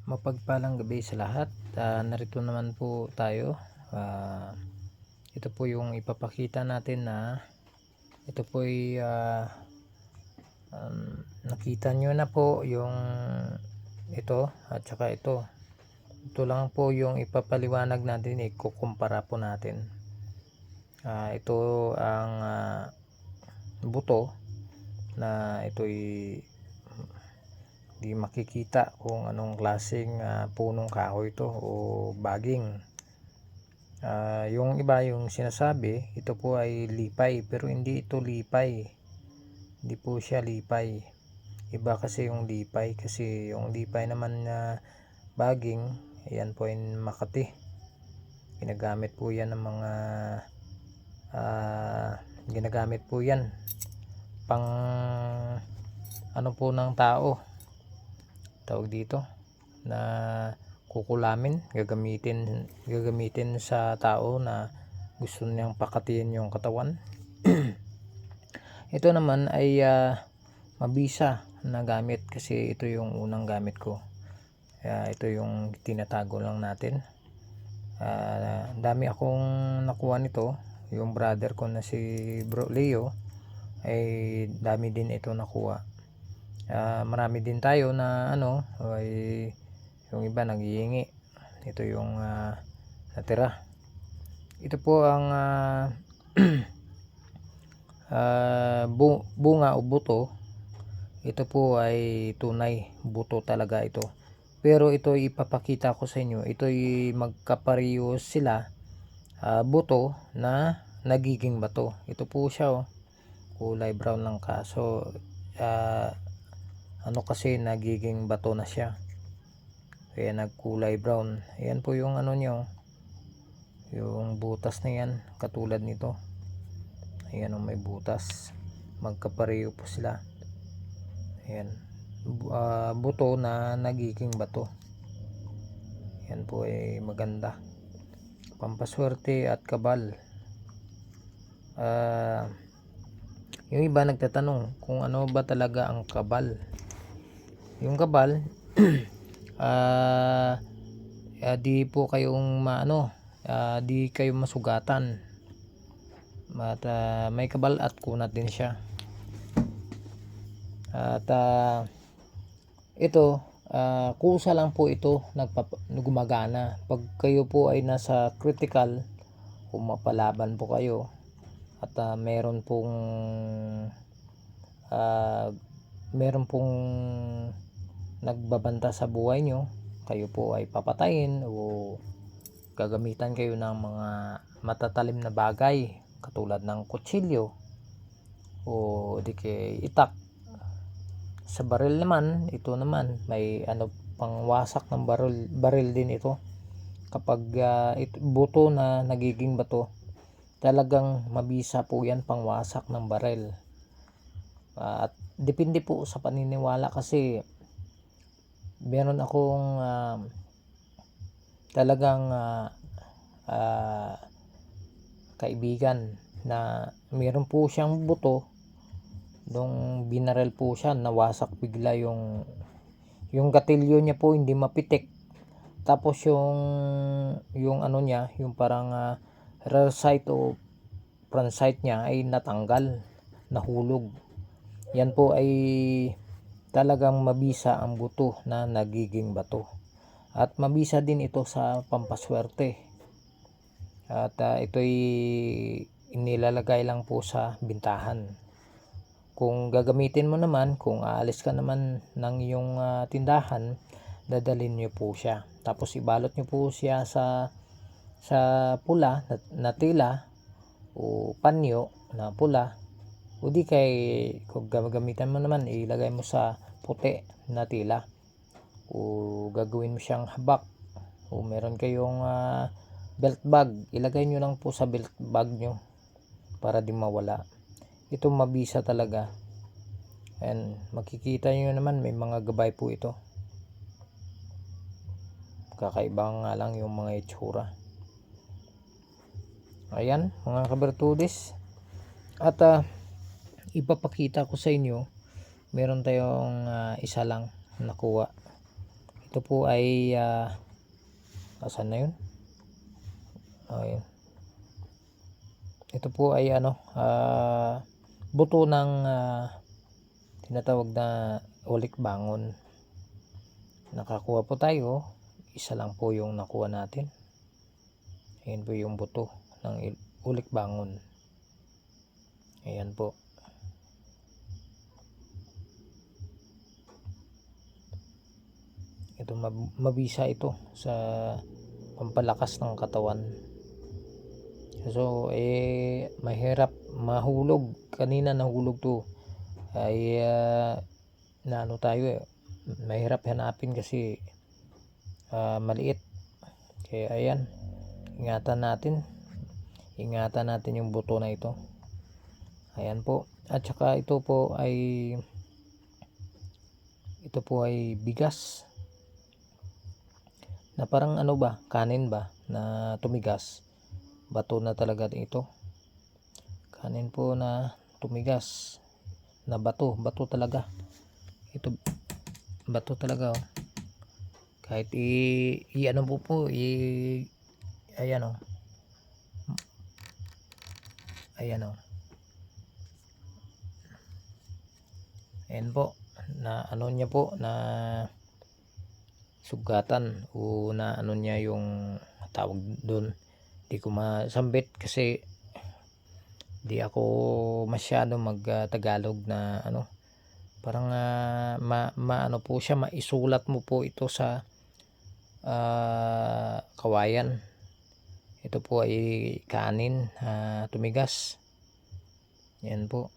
Mapagpalang gabi sa lahat. Narito naman po tayo. Ito po yung ipapakita natin na ito po ay nakita nyo na po yung ito at saka ito. Ito lang po yung ipapaliwanag natin, ikukumpara po natin. Ito ang buto na ito'y di makikita kung anong klaseng punong kahoy ito o baging. Yung iba yung sinasabi ito po ay lipay, pero hindi ito lipay, hindi po siya lipay. Iba kasi yung lipay, kasi yung lipay naman na baging, ayan po ay Makati. Ginagamit po yan ng mga ginagamit po yan pang ano po ng tao, tawag dito, na kukulamin, gagamitin sa tao na gusto niyang pakatiin yung katawan. Ito naman ay mabisa na gamit, kasi ito yung unang gamit ko. Ito yung tinatago lang natin. Dami akong nakuha nito. Yung brother ko na si Bro Leo ay dami din ito nakuha. Marami din tayo na ay yung iba naghihingi. Ito yung natira. Ito po ang bunga o buto. Ito po ay tunay buto talaga ito, pero ito ipapakita ko sa inyo, ito ay magkapareho sila, buto na nagiging bato. Ito po siya, kulay brown lang, kaso kasi nagiging bato na siya, kaya nagkulay brown. Ayan po yung nyo, yung butas na yan, katulad nito. Ayan, may butas, magkapareho po sila. Ayan, buto na nagiging bato. Yan po ay maganda, pampaswerte at kabal. Yung iba nagtatanong kung ano ba talaga ang kabal. Yung kabal di po kayong di kayo masugatan, at may kabal at kunat din siya. At ito, kusa lang po ito gumagana pag kayo po ay nasa critical, kung mapalaban po kayo at meron pong nagbabanta sa buhay nyo, kayo po ay papatayin o gagamitan kayo ng mga matatalim na bagay katulad ng kutsilyo o di kay itak. Sa baril naman, ito naman may pangwasak ng baril din ito. Kapag buto na nagiging bato, talagang mabisa po yan pangwasak ng baril. At depende po sa paniniwala, kasi meron akong talagang kaibigan na meron po siyang buto. Nung binaril po siya, nawasak bigla yung gatilyo niya po, hindi mapitik. Tapos yung niya, yung parang rear sight o front sight niya ay natanggal, nahulog. Yan po ay talagang mabisa ang buto na nagiging bato. At mabisa din ito sa pampaswerte. At ito'y inilalagay lang po sa bintahan. Kung gagamitin mo naman, kung aalis ka naman ng iyong tindahan, dadalhin nyo po siya. Tapos ibalot nyo po siya sa pula na tela o panyo na pula, o di kay kung gagamitan mo naman, ilagay mo sa puti na tela, o gagawin mo siyang habak, o meron kayong belt bag, ilagay nyo lang po sa belt bag nyo para di mawala. Ito mabisa talaga. And makikita nyo naman, may mga gabay po ito. Kakaiba nga lang yung mga itsura. Ayan mga kabertudis. At ipapakita ko sa inyo, meron tayong isa lang nakuha. Ito ito po ay asan na yun? Ayun. Ito po ay buto ng tinatawag na ulik bangon. Nakakuha po tayo, isa lang po yung nakuha natin. Ayan po yung buto ng ulik bangon. Ayan po. Ito mabisa ito sa pampalakas ng katawan. So mahirap mahulog. Kanina nahulog to ay naano tayo mahirap hanapin kasi maliit. Kaya ayan, ingatan natin yung buto na ito. Ayan po. At saka ito po ay bigas na parang kanin ba na tumigas. Bato na talaga ito. Kanin po na tumigas na bato talaga. Ito bato talaga kahit ayan ayan po na niya po na sugatan o na niya yung tawag doon. Di ko masambit kasi di ako masyado Tagalog na parang po siya, maisulat mo po ito sa kawayan. Ito po ay kanin tumigas. Yan po.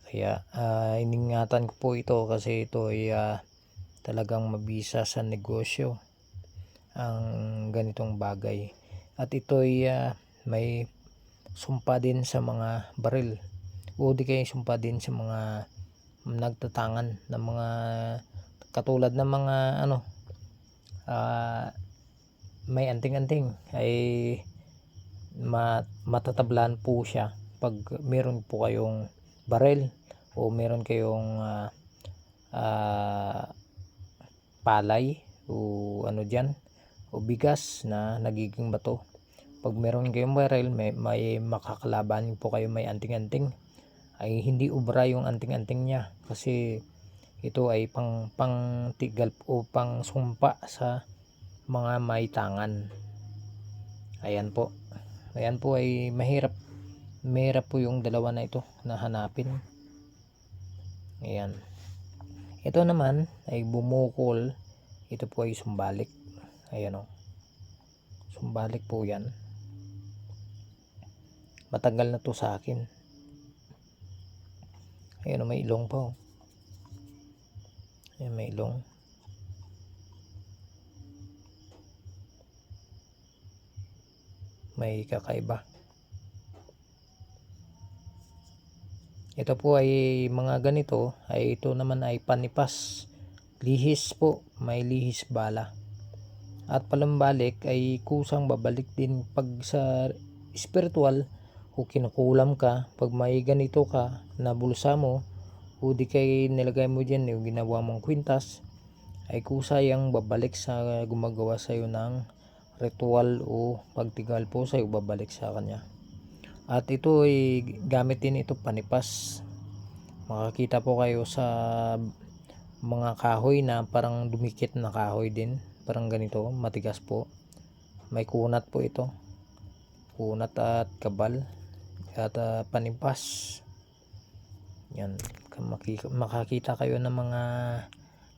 Kaya iningatan ko po ito kasi ito ay talagang mabisa sa negosyo ang ganitong bagay. At ito ay may sumpa din sa mga baril o di kaya sumpa din sa mga nagtatangan ng mga katulad ng mga may anting-anting ay matatablan po siya pag meron po kayong baril o meron kayong palay o dyan o bigas na nagiging bato. Pag meron kayong baril, may makakalaban po kayo may anting-anting, ay hindi ubra yung anting-anting niya kasi ito ay pang tigal o pang sumpa sa mga may tangan. Ayan po ay mahirap po yung dalawa na ito na hanapin. Ayan. Ito naman ay bumukol. Ito po ay sumbalik. Ayan sumbalik po yan. Matagal na to sa akin. Ayan may ilong pa Ayan may ilong. May kakaiba. Ito po ay mga ganito ay ito naman ay panipas. Lihis po, may lihis bala. At palambalik ay kusang babalik din pag sa spiritual o kinukulam ka. Pag may ganito ka na bulsa mo o di kay nilagay mo dyan yung ginawa mong kwintas, ay kusayang babalik sa gumagawa sa'yo ng ritual o pagtigal po sa'yo, babalik sa kanya. At ito ay gamit din ito panipas. Makakita po kayo sa mga kahoy na parang dumikit na kahoy din, parang ganito, matigas po. May kunat po ito, kunat at kabal at panipas. Yan, makakita kayo ng mga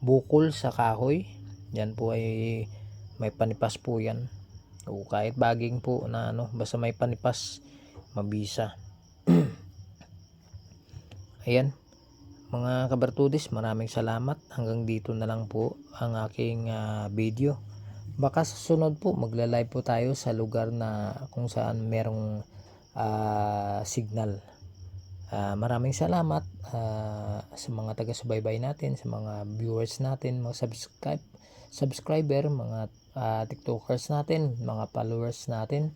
bukol sa kahoy. Yan po ay may panipas po yan, o kahit baging po na basta may panipas, mabisa. Ayan mga kabartudis, maraming salamat. Hanggang dito na lang po ang aking video. Baka sa sunod po magla-live po tayo sa lugar na kung saan merong signal. Maraming salamat sa mga taga-subaybay natin, sa mga viewers natin, mga subscriber, mga tiktokers natin, mga followers natin.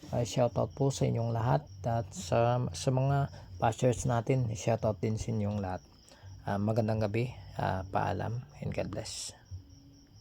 Shoutout po sa inyong lahat, at sa mga pastors natin, shoutout din sa inyong lahat. Magandang gabi, paalam, and God bless.